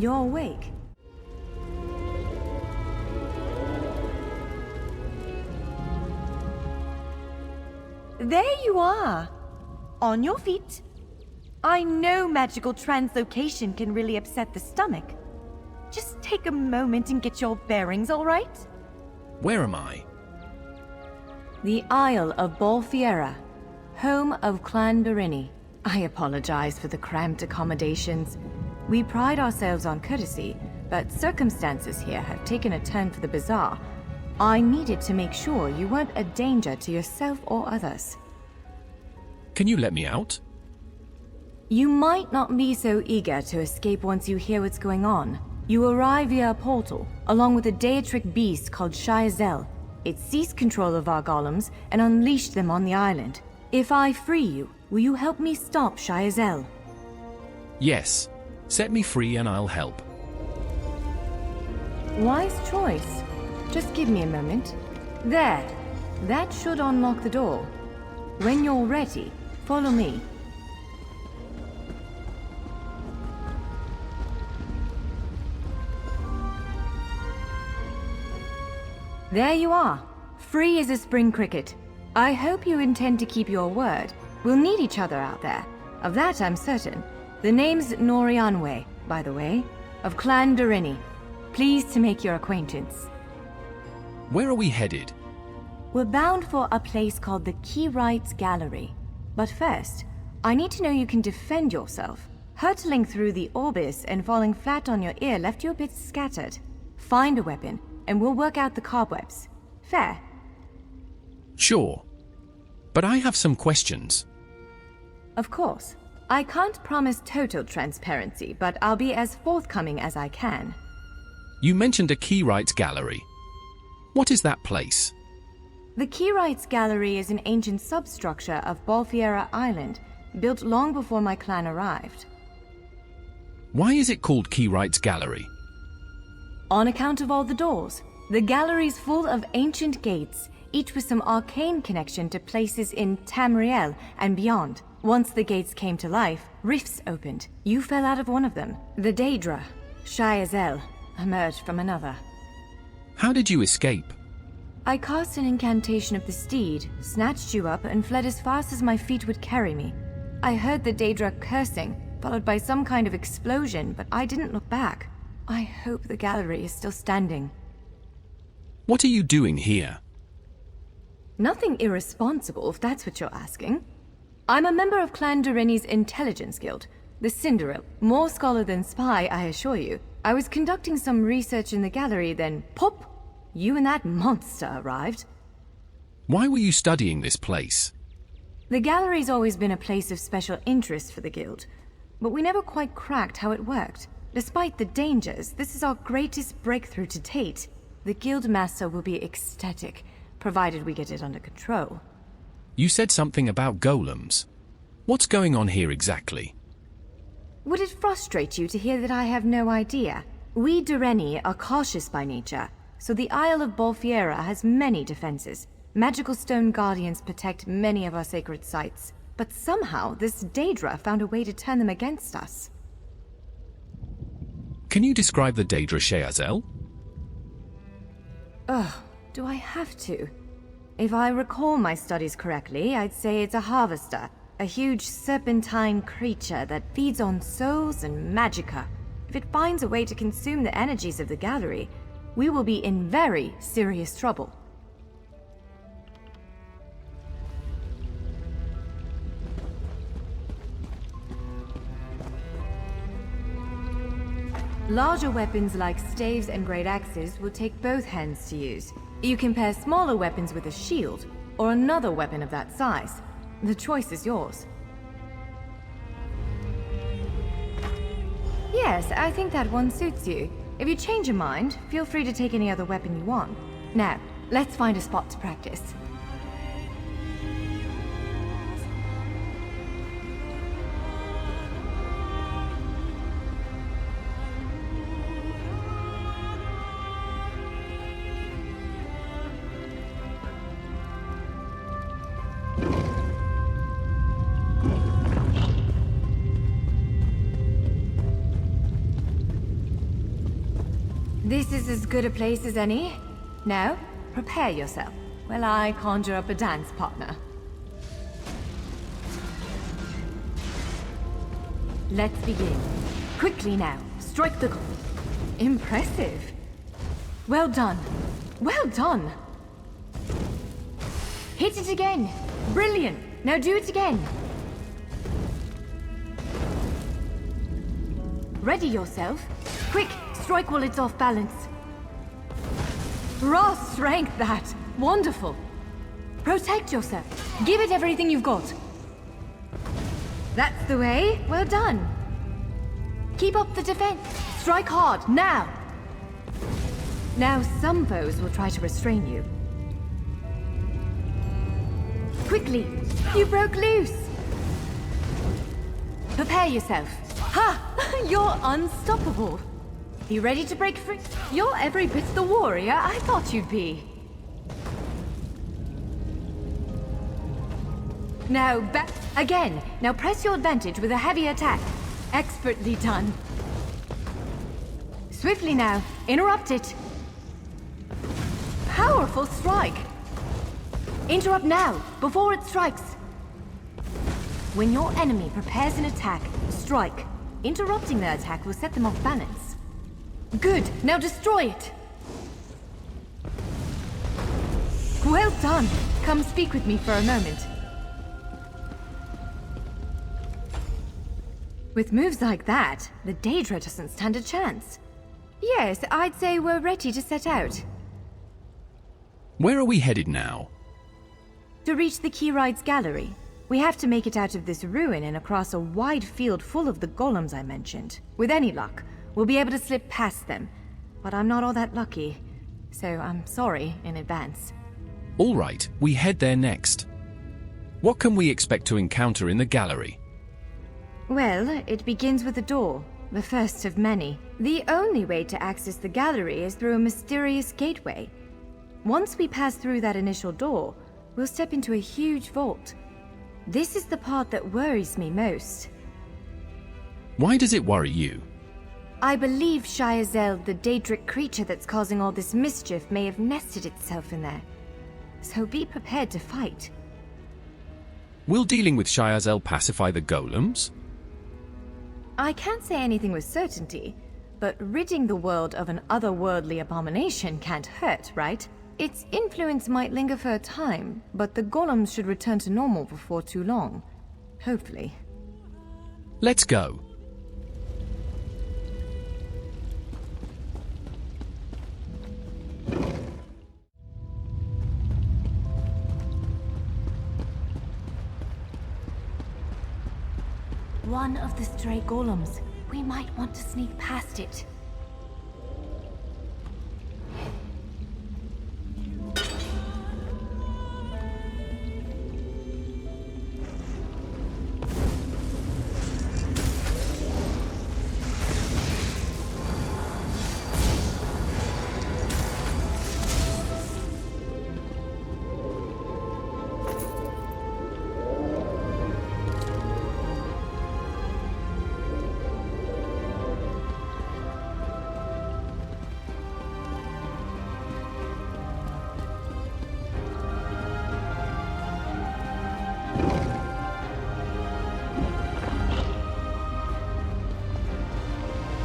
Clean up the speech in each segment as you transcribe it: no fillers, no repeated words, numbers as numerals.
you're awake. There you are! On your feet. I know magical translocation can really upset the stomach. Just take a moment and get your bearings, all right? Where am I? The Isle of Balfiera, home of Clan Berini. I apologize for the cramped accommodations. We pride ourselves on courtesy, but circumstances here have taken a turn for the bizarre. I needed to make sure you weren't a danger to yourself or others. Can you let me out? You might not be so eager to escape once you hear what's going on. You arrive via a portal, along with a deitric beast called Shayazel. It seized control of our golems and unleashed them on the island. If I free you, will you help me stop Shayazel? Yes. Set me free and I'll help. Wise choice. Just give me a moment. There. That should unlock the door. When you're ready, follow me. There you are. Free as a spring cricket. I hope you intend to keep your word. We'll need each other out there. Of that I'm certain. The name's Norianwe, by the way, of Clan Berini. Pleased to make your acquaintance. Where are we headed? We're bound for a place called the Keyrights Gallery. But first, I need to know you can defend yourself. Hurtling through the Orbis and falling flat on your ear left you a bit scattered. Find a weapon, and we'll work out the cobwebs. Fair? Sure. But I have some questions. Of course. I can't promise total transparency, but I'll be as forthcoming as I can. You mentioned a Keyrights Gallery. What is that place? The Keyrights Gallery is an ancient substructure of Balfiera Island, built long before my clan arrived. Why is it called Keyrights Gallery? On account of all the doors. The gallery's full of ancient gates, each with some arcane connection to places in Tamriel and beyond. Once the gates came to life, rifts opened. You fell out of one of them. The Daedra, Shayazel, emerged from another. How did you escape? I cast an incantation of the steed, snatched you up, and fled as fast as my feet would carry me. I heard the Daedra cursing, followed by some kind of explosion, but I didn't look back. I hope the gallery is still standing. What are you doing here? Nothing irresponsible, if that's what you're asking. I'm a member of Clan Berini's intelligence guild, the Cinderella. More scholar than spy, I assure you. I was conducting some research in the gallery, then pop! You and that monster arrived. Why were you studying this place? The gallery's always been a place of special interest for the guild, but we never quite cracked how it worked. Despite the dangers, this is our greatest breakthrough to date. The guild master will be ecstatic, provided we get it under control. You said something about golems. What's going on here exactly? Would it frustrate you to hear that I have no idea? We Dureni are cautious by nature, so the Isle of Balfiera has many defenses. Magical stone guardians protect many of our sacred sites, but somehow this Daedra found a way to turn them against us. Can you describe the Daedra Shayazel? Ugh, do I have to? If I recall my studies correctly, I'd say it's a harvester, a huge serpentine creature that feeds on souls and magicka. If it finds a way to consume the energies of the gallery, we will be in very serious trouble. Larger weapons like staves and great axes will take both hands to use. You can pair smaller weapons with a shield, or another weapon of that size. The choice is yours. Yes, I think that one suits you. If you change your mind, feel free to take any other weapon you want. Now, let's find a spot to practice. This is as good a place as any. Now, prepare yourself while I conjure up a dance partner. Let's begin. Quickly now, strike the... Impressive. Well done. Well done. Hit it again. Brilliant. Now do it again. Ready yourself. Quick, strike while it's off balance. Raw strength, that. Wonderful. Protect yourself. Give it everything you've got. That's the way. Well done. Keep up the defense. Strike hard, now. Now some foes will try to restrain you. Quickly, you broke loose. Prepare yourself. Ha! You're unstoppable. You ready to break free? You're every bit the warrior I thought you'd be. Now back again. Now press your advantage with a heavy attack. Expertly done. Swiftly now. Interrupt it. Powerful strike. Interrupt now, before it strikes. When your enemy prepares an attack, strike. Interrupting their attack will set them off balance. Good, now destroy it! Well done! Come speak with me for a moment. With moves like that, the Daedra doesn't stand a chance. Yes, I'd say we're ready to set out. Where are we headed now? To reach the Keyride's gallery, we have to make it out of this ruin and across a wide field full of the golems I mentioned. With any luck, we'll be able to slip past them. But I'm not all that lucky, so I'm sorry in advance. All right, we head there next. What can we expect to encounter in the gallery? Well, it begins with a door, the first of many. The only way to access the gallery is through a mysterious gateway. Once we pass through that initial door, we'll step into a huge vault. This is the part that worries me most. Why does it worry you? I believe Shyazel, the Daedric creature that's causing all this mischief, may have nested itself in there. So be prepared to fight. Will dealing with Shyazel pacify the golems? I can't say anything with certainty, but ridding the world of an otherworldly abomination can't hurt, right? Its influence might linger for a time, but the golems should return to normal before too long. Hopefully. Let's go. One of the stray golems. We might want to sneak past it.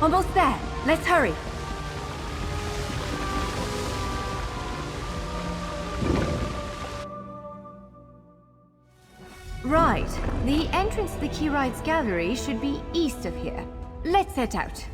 Almost there. Let's hurry. Right. The entrance to the Keyride's gallery should be east of here. Let's set out.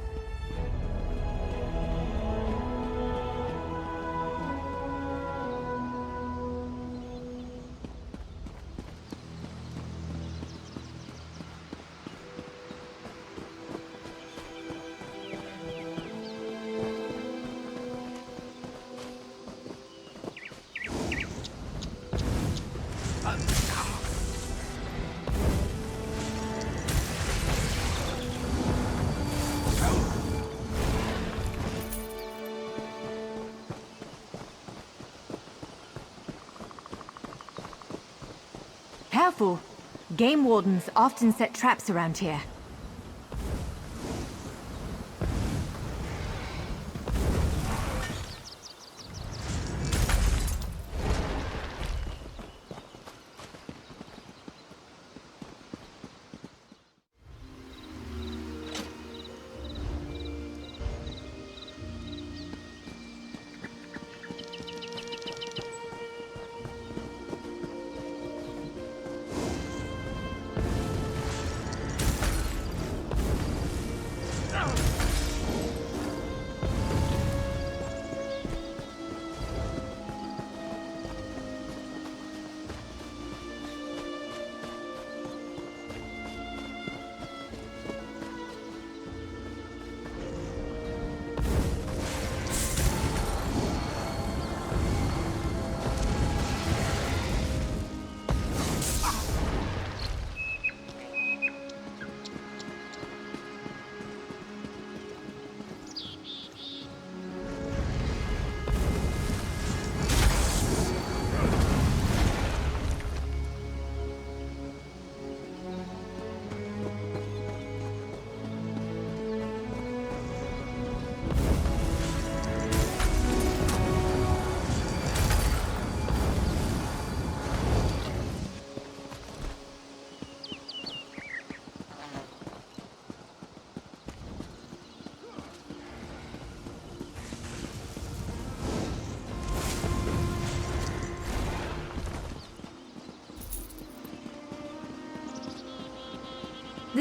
Careful! Game wardens often set traps around here.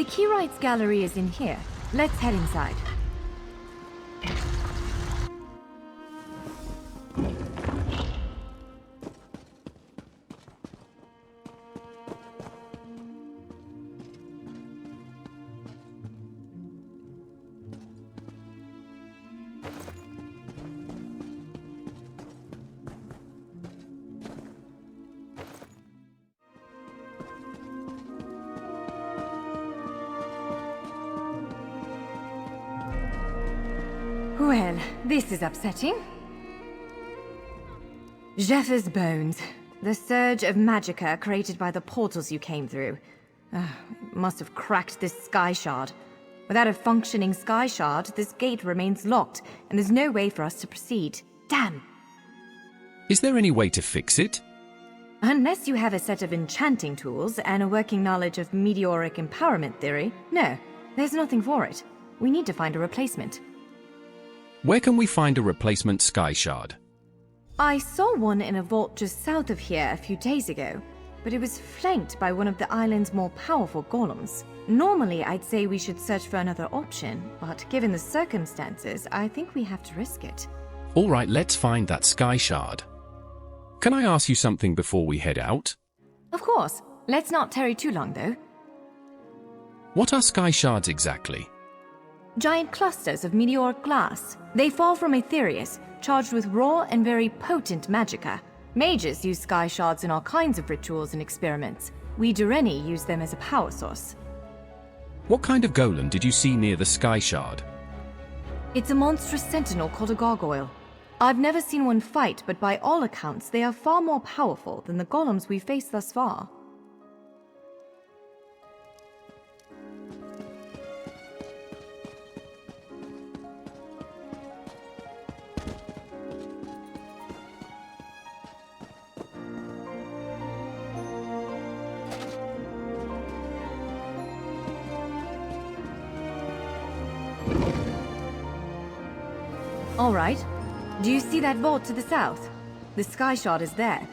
The Keyrights Gallery is in here. Let's head inside. Well, this is upsetting. Jeffers' bones. The surge of magicka created by the portals you came through. It must have cracked this sky shard. Without a functioning sky shard, this gate remains locked, and there's no way for us to proceed. Damn! Is there any way to fix it? Unless you have a set of enchanting tools and a working knowledge of meteoric empowerment theory, no, there's nothing for it. We need to find a replacement. Where can we find a replacement sky shard? I saw one in a vault just south of here a few days ago, but it was flanked by one of the island's more powerful golems. Normally, I'd say we should search for another option, but given the circumstances, I think we have to risk it. All right, let's find that sky shard. Can I ask you something before we head out? Of course. Let's not tarry too long, though. What are sky shards exactly? Giant clusters of meteoric glass. They fall from Aetherius, charged with raw and very potent magicka. Mages use sky shards in all kinds of rituals and experiments. We Dureni use them as a power source. What kind of golem did you see near the sky shard? It's a monstrous sentinel called a gargoyle. I've never seen one fight, but by all accounts, they are far more powerful than the golems we've faced thus far. All right. Do you see that vault to the south? The sky shard is there.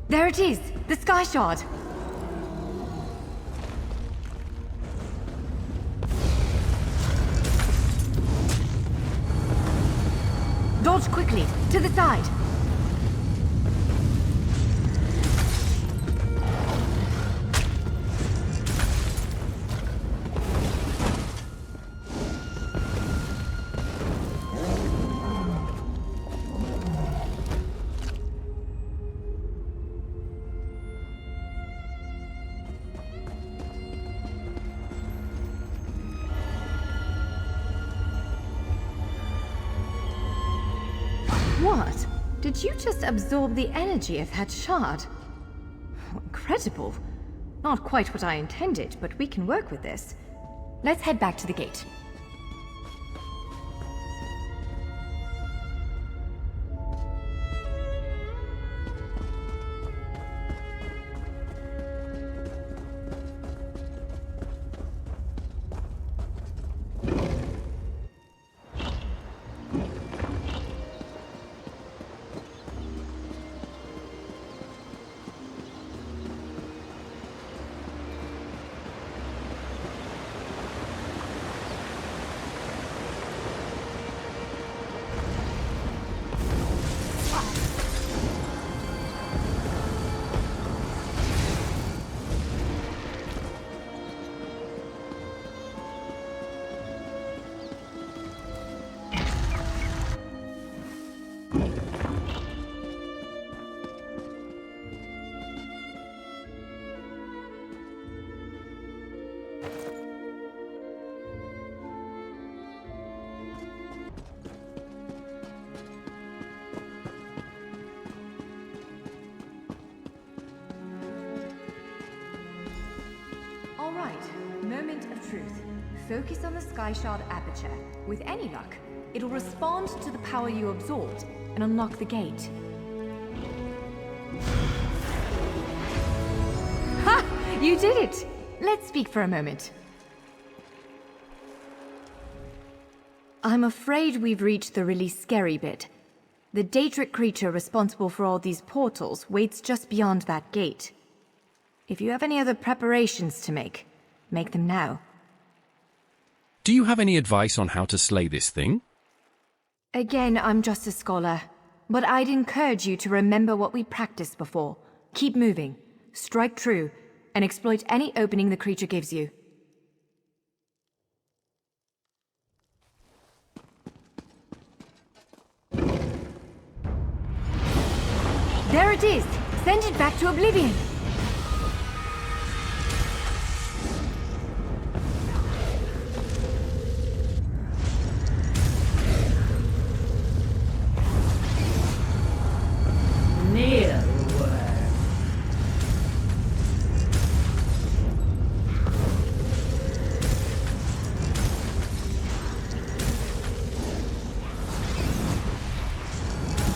There it is! The sky shard! Dodge quickly! To the side! What? Did you just absorb the energy of that shard? Incredible. Not quite what I intended, but we can work with this. Let's head back to the gate. Moment of truth. focus on the sky shard aperture. With any luck, it'll respond to the power you absorbed and unlock the gate. Ha! You did it! Let's speak for a moment. I'm afraid we've reached the really scary bit. The Daedric creature responsible for all these portals waits just beyond that gate. If you have any other preparations to make them now. Do you have any advice on how to slay this thing? Again, I'm just a scholar. But I'd encourage you to remember what we practiced before. Keep moving, strike true, and exploit any opening the creature gives you. There it is! Send it back to oblivion!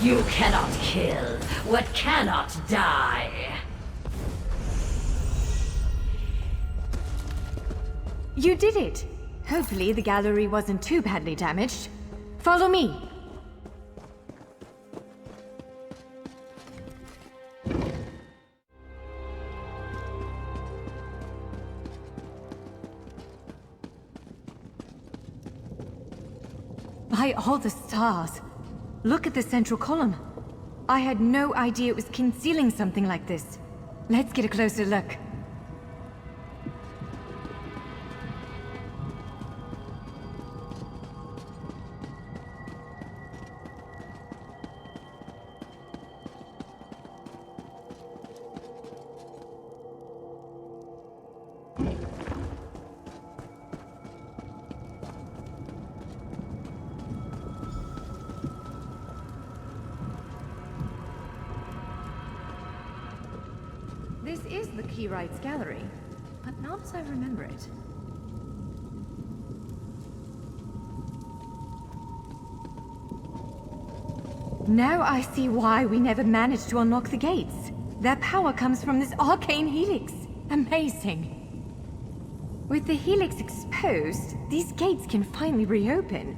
You cannot kill what cannot die. You did it! Hopefully the gallery wasn't too badly damaged. Follow me! By all the stars! Look at the central column. I had no idea it was concealing something like this. Let's get a closer look. This is the Keyrights Gallery, but not as I remember it. Now I see why we never managed to unlock the gates. Their power comes from this arcane helix. Amazing. With the helix exposed, these gates can finally reopen.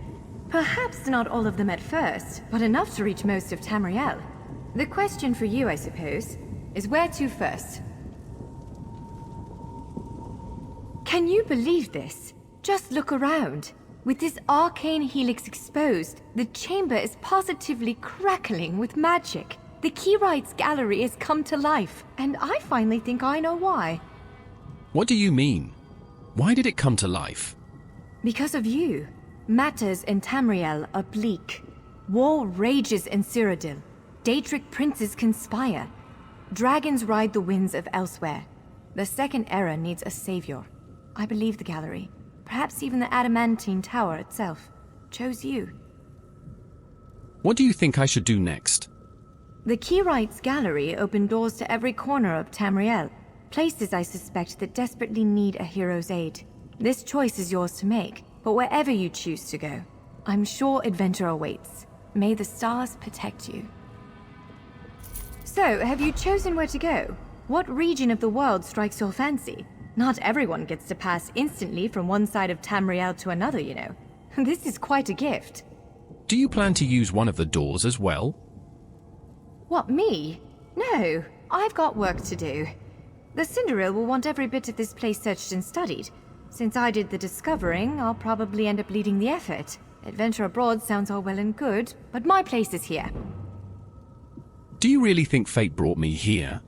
Perhaps not all of them at first, but enough to reach most of Tamriel. The question for you, I suppose, is where to first? Can you believe this? Just look around. With this arcane helix exposed, the chamber is positively crackling with magic. The Keyrights Gallery has come to life, and I finally think I know why. What do you mean? Why did it come to life? Because of you. Matters in Tamriel are bleak. War rages in Cyrodiil. Daedric princes conspire. Dragons ride the winds of elsewhere. The Second Era needs a savior. I believe the gallery, perhaps even the adamantine tower itself, chose you. What do you think I should do next? The Keyrights Gallery opened doors to every corner of Tamriel, places I suspect that desperately need a hero's aid. This choice is yours to make, but wherever you choose to go, I'm sure adventure awaits. May the stars protect you. So, have you chosen where to go? What region of the world strikes your fancy? Not everyone gets to pass instantly from one side of Tamriel to another, you know. This is quite a gift. Do you plan to use one of the doors as well? What, me? No, I've got work to do. The Cinderil will want every bit of this place searched and studied. Since I did the discovering, I'll probably end up leading the effort. Adventure abroad sounds all well and good, but my place is here. Do you really think fate brought me here?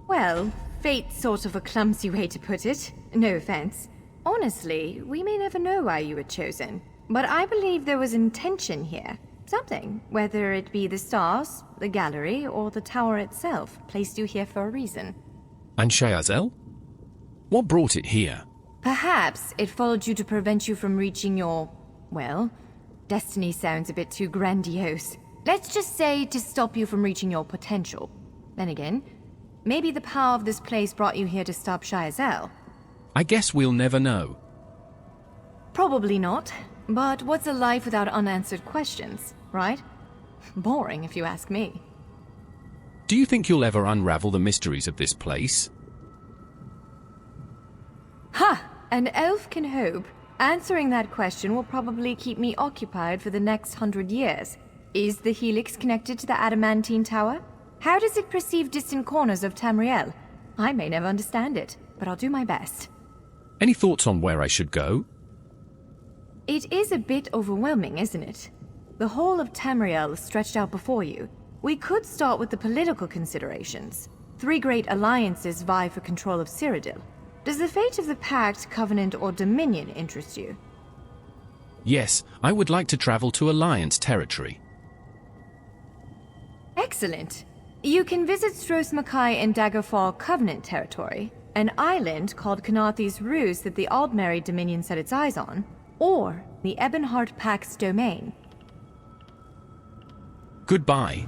Well, fate's sort of a clumsy way to put it. No offense. Honestly, we may never know why you were chosen. But I believe there was intention here. Something, whether it be the stars, the gallery, or the tower itself, placed you here for a reason. And Shayazel? What brought it here? Perhaps it followed you to prevent you from reaching your... well, destiny sounds a bit too grandiose. Let's just say to stop you from reaching your potential. Then again, maybe the power of this place brought you here to stop Shayazel. I guess we'll never know. Probably not. But what's a life without unanswered questions, right? Boring, if you ask me. Do you think you'll ever unravel the mysteries of this place? Ha! An elf can hope. Answering that question will probably keep me occupied for the next 100 years. Is the Helix connected to the Adamantine Tower? How does it perceive distant corners of Tamriel? I may never understand it, but I'll do my best. Any thoughts on where I should go? It is a bit overwhelming, isn't it? The whole of Tamriel is stretched out before you. We could start with the political considerations. 3 great alliances vie for control of Cyrodiil. Does the fate of the Pact, Covenant, or Dominion interest you? Yes, I would like to travel to Alliance territory. Excellent. You can visit Stros Mackay in Daggerfall Covenant territory, an island called Kanathi's Ruse that the Aldmeri Dominion set its eyes on, or the Ebonheart Pact's domain. Goodbye.